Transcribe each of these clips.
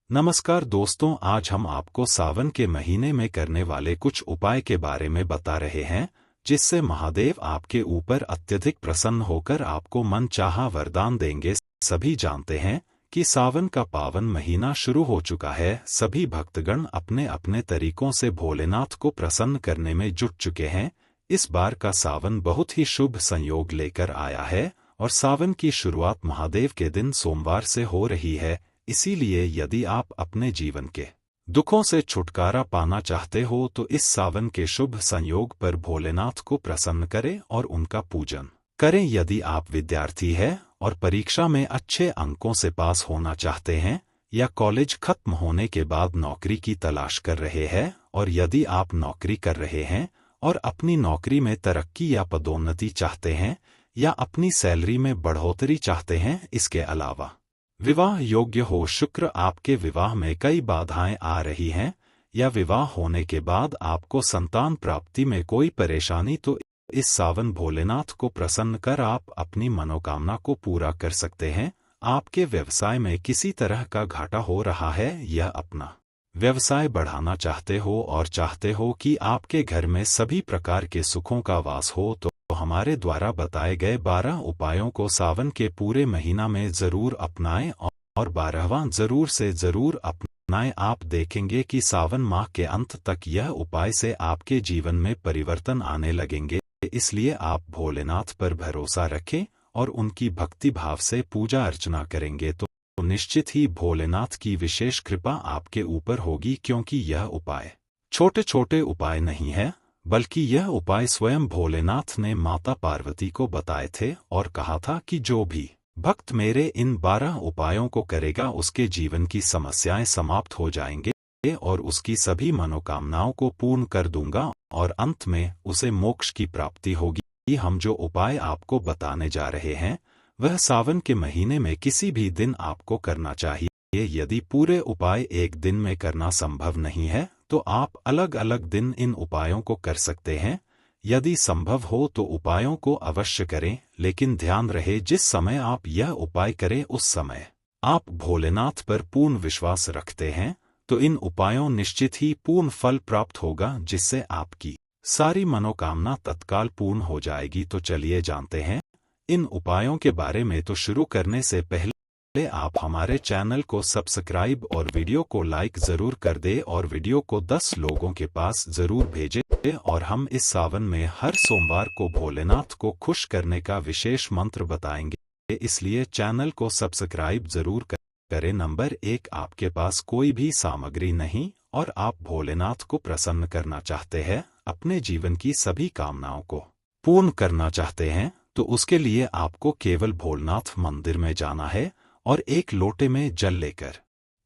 नमस्कार दोस्तों, आज हम आपको सावन के महीने में करने वाले कुछ उपाय के बारे में बता रहे हैं, जिससे महादेव आपके ऊपर अत्यधिक प्रसन्न होकर आपको मनचाहा वरदान देंगे। सभी जानते हैं कि सावन का पावन महीना शुरू हो चुका है। सभी भक्तगण अपने अपने तरीकों से भोलेनाथ को प्रसन्न करने में जुट चुके हैं। इस बार का सावन बहुत ही शुभ संयोग लेकर आया है और सावन की शुरुआत महादेव के दिन सोमवार से हो रही है। इसीलिए यदि आप अपने जीवन के दुखों से छुटकारा पाना चाहते हो तो इस सावन के शुभ संयोग पर भोलेनाथ को प्रसन्न करें और उनका पूजन करें। यदि आप विद्यार्थी हैं और परीक्षा में अच्छे अंकों से पास होना चाहते हैं या कॉलेज खत्म होने के बाद नौकरी की तलाश कर रहे हैं, और यदि आप नौकरी कर रहे हैं और अपनी नौकरी में तरक्की या पदोन्नति चाहते हैं या अपनी सैलरी में बढ़ोतरी चाहते हैं, इसके अलावा विवाह योग्य हो, शुक्र आपके विवाह में कई बाधाएं आ रही हैं, या विवाह होने के बाद आपको संतान प्राप्ति में कोई परेशानी, तो इस सावन भोलेनाथ को प्रसन्न कर आप अपनी मनोकामना को पूरा कर सकते हैं। आपके व्यवसाय में किसी तरह का घाटा हो रहा है या अपना व्यवसाय बढ़ाना चाहते हो और चाहते हो कि आपके घर में सभी प्रकार के सुखों का वास हो, तो हमारे द्वारा बताए गए 12 उपायों को सावन के पूरे महीना में जरूर अपनाएं और 12वां जरूर से जरूर अपनाएं। आप देखेंगे कि सावन माह के अंत तक यह उपाय से आपके जीवन में परिवर्तन आने लगेंगे। इसलिए आप भोलेनाथ पर भरोसा रखें और उनकी भक्ति भाव से पूजा अर्चना करेंगे तो निश्चित ही भोलेनाथ की विशेष कृपा आपके ऊपर होगी, क्योंकि यह उपाय छोटे छोटे उपाय नहीं है, बल्कि यह उपाय स्वयं भोलेनाथ ने माता पार्वती को बताए थे और कहा था कि जो भी भक्त मेरे इन 12 उपायों को करेगा उसके जीवन की समस्याएं समाप्त हो जाएंगे और उसकी सभी मनोकामनाओं को पूर्ण कर दूंगा और अंत में उसे मोक्ष की प्राप्ति होगी। हम जो उपाय आपको बताने जा रहे हैं वह सावन के महीने में किसी भी दिन आपको करना चाहिए। यदि पूरे उपाय एक दिन में करना संभव नहीं है तो आप अलग अलग दिन इन उपायों को कर सकते हैं। यदि संभव हो तो उपायों को अवश्य करें, लेकिन ध्यान रहे जिस समय आप यह उपाय करें उस समय आप भोलेनाथ पर पूर्ण विश्वास रखते हैं तो इन उपायों निश्चित ही पूर्ण फल प्राप्त होगा, जिससे आपकी सारी मनोकामना तत्काल पूर्ण हो जाएगी। तो चलिए जानते हैं इन उपायों के बारे में। तो शुरू करने से पहले आप हमारे चैनल को सब्सक्राइब और वीडियो को लाइक जरूर कर दे और वीडियो को 10 लोगों के पास जरूर भेजें। और हम इस सावन में हर सोमवार को भोलेनाथ को खुश करने का विशेष मंत्र बताएंगे, इसलिए चैनल को सब्सक्राइब जरूर करें। नंबर 1, आपके पास कोई भी सामग्री नहीं और आप भोलेनाथ को प्रसन्न करना चाहते हैं, अपने जीवन की सभी कामनाओं को पूर्ण करना चाहते हैं, तो उसके लिए आपको केवल भोलेनाथ मंदिर में जाना है और एक लोटे में जल लेकर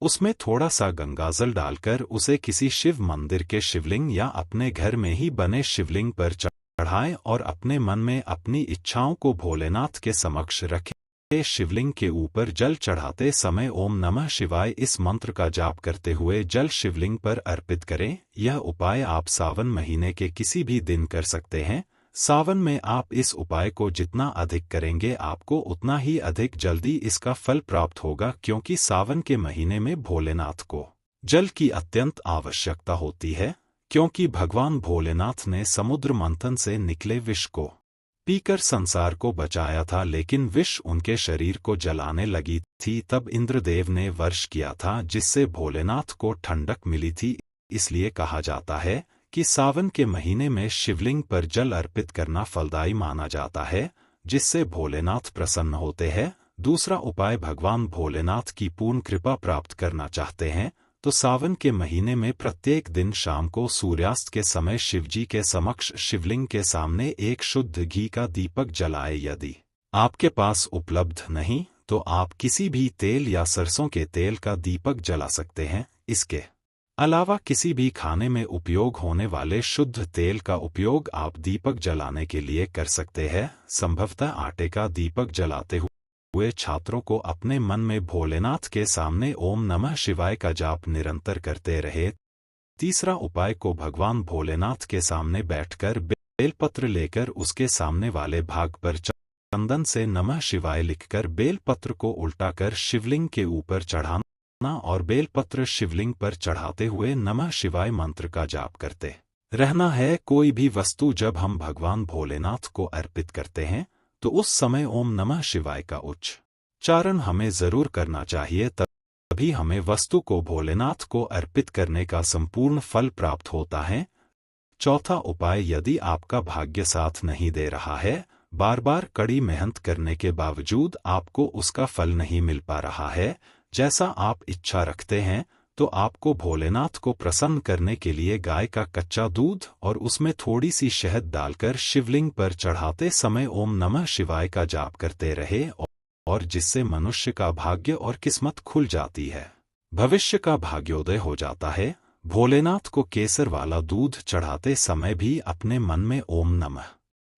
उसमें थोड़ा सा गंगाजल डालकर उसे किसी शिव मंदिर के शिवलिंग या अपने घर में ही बने शिवलिंग पर चढ़ाएं और अपने मन में अपनी इच्छाओं को भोलेनाथ के समक्ष रखें। शिवलिंग के ऊपर जल चढ़ाते समय ओम नमः शिवाय इस मंत्र का जाप करते हुए जल शिवलिंग पर अर्पित करें। यह उपाय आप सावन महीने के किसी भी दिन कर सकते हैं। सावन में आप इस उपाय को जितना अधिक करेंगे आपको उतना ही अधिक जल्दी इसका फल प्राप्त होगा, क्योंकि सावन के महीने में भोलेनाथ को जल की अत्यंत आवश्यकता होती है, क्योंकि भगवान भोलेनाथ ने समुद्र मंथन से निकले विष को पीकर संसार को बचाया था, लेकिन विष उनके शरीर को जलाने लगी थी। तब इंद्रदेव ने वर्ष किया था, जिससे भोलेनाथ को ठंडक मिली थी। इसलिए कहा जाता है कि सावन के महीने में शिवलिंग पर जल अर्पित करना फलदायी माना जाता है, जिससे भोलेनाथ प्रसन्न होते हैं। दूसरा उपाय, भगवान भोलेनाथ की पूर्ण कृपा प्राप्त करना चाहते हैं तो सावन के महीने में प्रत्येक दिन शाम को सूर्यास्त के समय शिवजी के समक्ष शिवलिंग के सामने एक शुद्ध घी का दीपक जलाए। यदि आपके पास उपलब्ध नहीं तो आप किसी भी तेल या सरसों के तेल का दीपक जला सकते हैं। इसके अलावा किसी भी खाने में उपयोग होने वाले शुद्ध तेल का उपयोग आप दीपक जलाने के लिए कर सकते हैं। संभवतः आटे का दीपक जलाते हुए छात्रों को अपने मन में भोलेनाथ के सामने ओम नमः शिवाय का जाप निरंतर करते रहे। तीसरा उपाय को भगवान भोलेनाथ के सामने बैठकर बेलपत्र लेकर उसके सामने वाले भाग पर चंदन से नमः शिवाय लिखकर बेलपत्र को उल्टा कर शिवलिंग के ऊपर चढ़ाना और बेलपत्र शिवलिंग पर चढ़ाते हुए नमः शिवाय मंत्र का जाप करते रहना है। कोई भी वस्तु जब हम भगवान भोलेनाथ को अर्पित करते हैं तो उस समय ओम नमः शिवाय का उच्चारण हमें जरूर करना चाहिए, तभी हमें वस्तु को भोलेनाथ को अर्पित करने का संपूर्ण फल प्राप्त होता है। चौथा उपाय, यदि आपका भाग्य साथ नहीं दे रहा है, बार बार कड़ी मेहनत करने के बावजूद आपको उसका फल नहीं मिल पा रहा है जैसा आप इच्छा रखते हैं, तो आपको भोलेनाथ को प्रसन्न करने के लिए गाय का कच्चा दूध और उसमें थोड़ी सी शहद डालकर शिवलिंग पर चढ़ाते समय ओम नमः शिवाय का जाप करते रहे, और जिससे मनुष्य का भाग्य और किस्मत खुल जाती है, भविष्य का भाग्योदय हो जाता है। भोलेनाथ को केसर वाला दूध चढ़ाते समय भी अपने मन में ओम नमः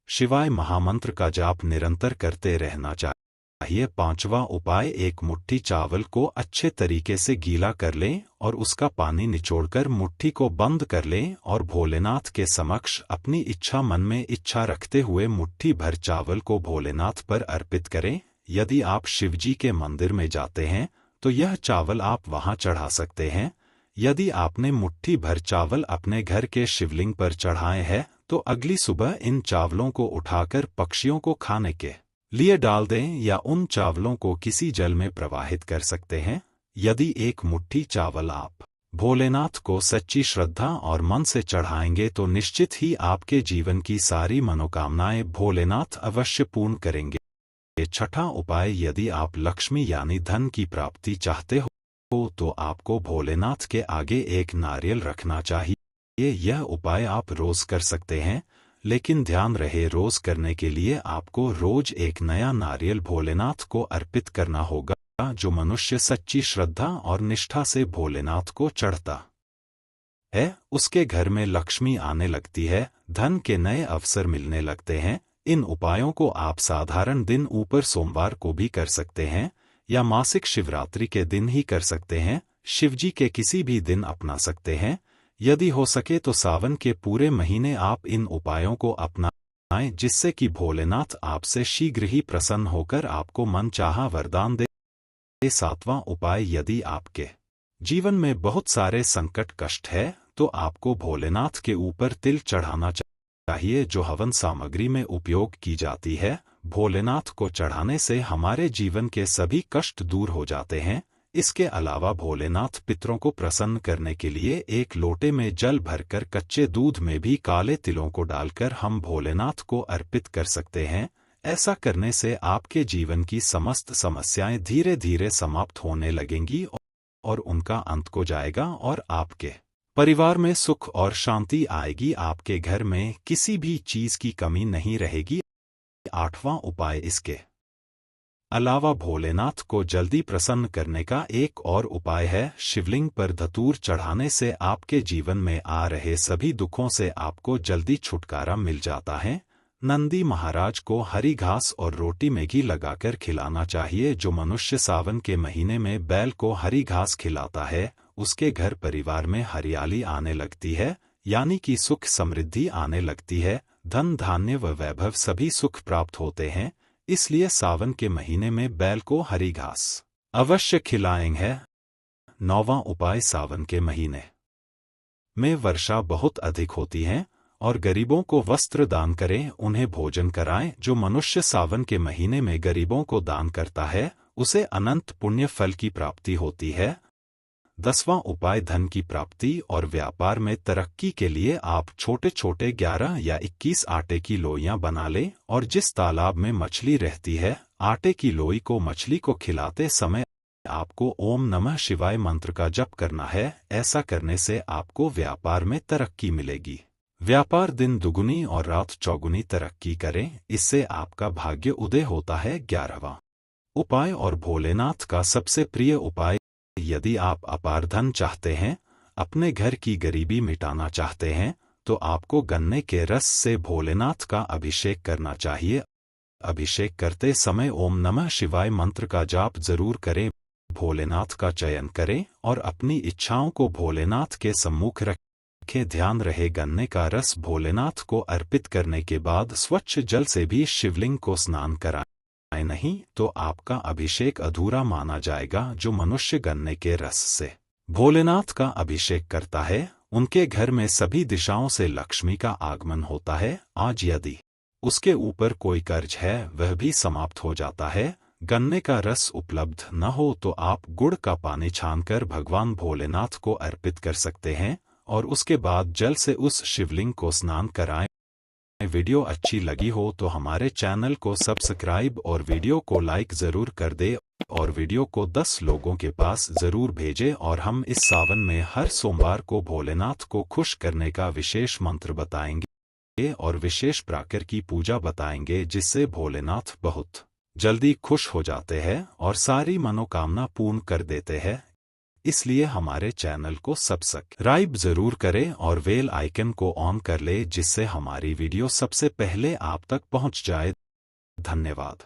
शिवाय महामंत्र का जाप निरंतर करते रहना चाहिए। पांचवा उपाय, एक मुट्ठी चावल को अच्छे तरीके से गीला कर लें और उसका पानी निचोड़कर मुट्ठी को बंद कर लें और भोलेनाथ के समक्ष अपनी इच्छा मन में इच्छा रखते हुए मुट्ठी भर चावल को भोलेनाथ पर अर्पित करें। यदि आप शिवजी के मंदिर में जाते हैं तो यह चावल आप वहां चढ़ा सकते हैं। यदि आपने मुट्ठी भर चावल अपने घर के शिवलिंग पर चढ़ाए हैं तो अगली सुबह इन चावलों को उठाकर पक्षियों को खाने के लिए डाल दें या उन चावलों को किसी जल में प्रवाहित कर सकते हैं। यदि एक मुट्ठी चावल आप भोलेनाथ को सच्ची श्रद्धा और मन से चढ़ाएंगे तो निश्चित ही आपके जीवन की सारी मनोकामनाएं भोलेनाथ अवश्य पूर्ण करेंगे। छठा उपाय, यदि आप लक्ष्मी यानी धन की प्राप्ति चाहते हो तो आपको भोलेनाथ के आगे एक नारियल रखना चाहिए। यह उपाय आप रोज कर सकते हैं, लेकिन ध्यान रहे रोज करने के लिए आपको रोज एक नया नारियल भोलेनाथ को अर्पित करना होगा। जो मनुष्य सच्ची श्रद्धा और निष्ठा से भोलेनाथ को चढ़ता है उसके घर में लक्ष्मी आने लगती है, धन के नए अवसर मिलने लगते हैं। इन उपायों को आप साधारण दिन ऊपर सोमवार को भी कर सकते हैं या मासिक शिवरात्रि के दिन ही कर सकते हैं। शिवजी के किसी भी दिन अपना सकते हैं। यदि हो सके तो सावन के पूरे महीने आप इन उपायों को अपनाएं, जिससे कि भोलेनाथ आपसे शीघ्र ही प्रसन्न होकर आपको मनचाहा वरदान दे। सातवां उपाय, यदि आपके जीवन में बहुत सारे संकट कष्ट है तो आपको भोलेनाथ के ऊपर तिल चढ़ाना चाहिए, जो हवन सामग्री में उपयोग की जाती है। भोलेनाथ को चढ़ाने से हमारे जीवन के सभी कष्ट दूर हो जाते हैं। इसके अलावा भोलेनाथ पितरों को प्रसन्न करने के लिए एक लोटे में जल भरकर कच्चे दूध में भी काले तिलों को डालकर हम भोलेनाथ को अर्पित कर सकते हैं। ऐसा करने से आपके जीवन की समस्त समस्याएं धीरे धीरे समाप्त होने लगेंगी और उनका अंत हो जाएगा और आपके परिवार में सुख और शांति आएगी। आपके घर में किसी भी चीज की कमी नहीं रहेगी। आठवां उपाय, इसके अलावा भोलेनाथ को जल्दी प्रसन्न करने का एक और उपाय है। शिवलिंग पर धतूर चढ़ाने से आपके जीवन में आ रहे सभी दुखों से आपको जल्दी छुटकारा मिल जाता है। नंदी महाराज को हरी घास और रोटी में घी लगाकर खिलाना चाहिए। जो मनुष्य सावन के महीने में बैल को हरी घास खिलाता है उसके घर परिवार में हरियाली आने लगती है, यानी कि सुख समृद्धि आने लगती है। धन धान्य व वैभव सभी सुख प्राप्त होते हैं। इसलिए सावन के महीने में बैल को हरी घास अवश्य खिलाएंगे। नौवां उपाय, सावन के महीने में वर्षा बहुत अधिक होती है और गरीबों को वस्त्र दान करें, उन्हें भोजन कराएं। जो मनुष्य सावन के महीने में गरीबों को दान करता है उसे अनंत पुण्य फल की प्राप्ति होती है। 10वां उपाय, धन की प्राप्ति और व्यापार में तरक्की के लिए आप छोटे छोटे 11 या 21 आटे की लोइयां बना लें और जिस तालाब में मछली रहती है आटे की लोई को मछली को खिलाते समय आपको ओम नमः शिवाय मंत्र का जप करना है। ऐसा करने से आपको व्यापार में तरक्की मिलेगी। व्यापार दिन दुगुनी और रात चौगुनी तरक्की करें, इससे आपका भाग्य उदय होता है। 11वां उपाय और भोलेनाथ का सबसे प्रिय उपाय, यदि आप अपार धन चाहते हैं, अपने घर की गरीबी मिटाना चाहते हैं, तो आपको गन्ने के रस से भोलेनाथ का अभिषेक करना चाहिए। अभिषेक करते समय ओम नमः शिवाय मंत्र का जाप जरूर करें। भोलेनाथ का चयन करें और अपनी इच्छाओं को भोलेनाथ के सम्मुख रखें। ध्यान रहे, गन्ने का रस भोलेनाथ को अर्पित करने के बाद स्वच्छ जल से भी शिवलिंग को स्नान कराएं। नहीं तो आपका अभिषेक अधूरा माना जाएगा। जो मनुष्य गन्ने के रस से भोलेनाथ का अभिषेक करता है, उनके घर में सभी दिशाओं से लक्ष्मी का आगमन होता है। आज यदि उसके ऊपर कोई कर्ज है वह भी समाप्त हो जाता है। गन्ने का रस उपलब्ध न हो तो आप गुड़ का पानी छानकर भगवान भोलेनाथ को अर्पित कर सकते हैं और उसके बाद जल से उस शिवलिंग को स्नान कराएं। वीडियो अच्छी लगी हो तो हमारे चैनल को सब्सक्राइब और वीडियो को लाइक ज़रूर कर दे और वीडियो को 10 लोगों के पास ज़रूर भेजें। और हम इस सावन में हर सोमवार को भोलेनाथ को खुश करने का विशेष मंत्र बताएंगे और विशेष प्राकर की पूजा बताएंगे, जिससे भोलेनाथ बहुत जल्दी खुश हो जाते हैं और सारी मनोकामना पूर्ण कर देते हैं। इसलिए हमारे चैनल को सब्सक्राइब जरूर करें और बेल आइकन को ऑन कर ले, जिससे हमारी वीडियो सबसे पहले आप तक पहुंच जाए। धन्यवाद।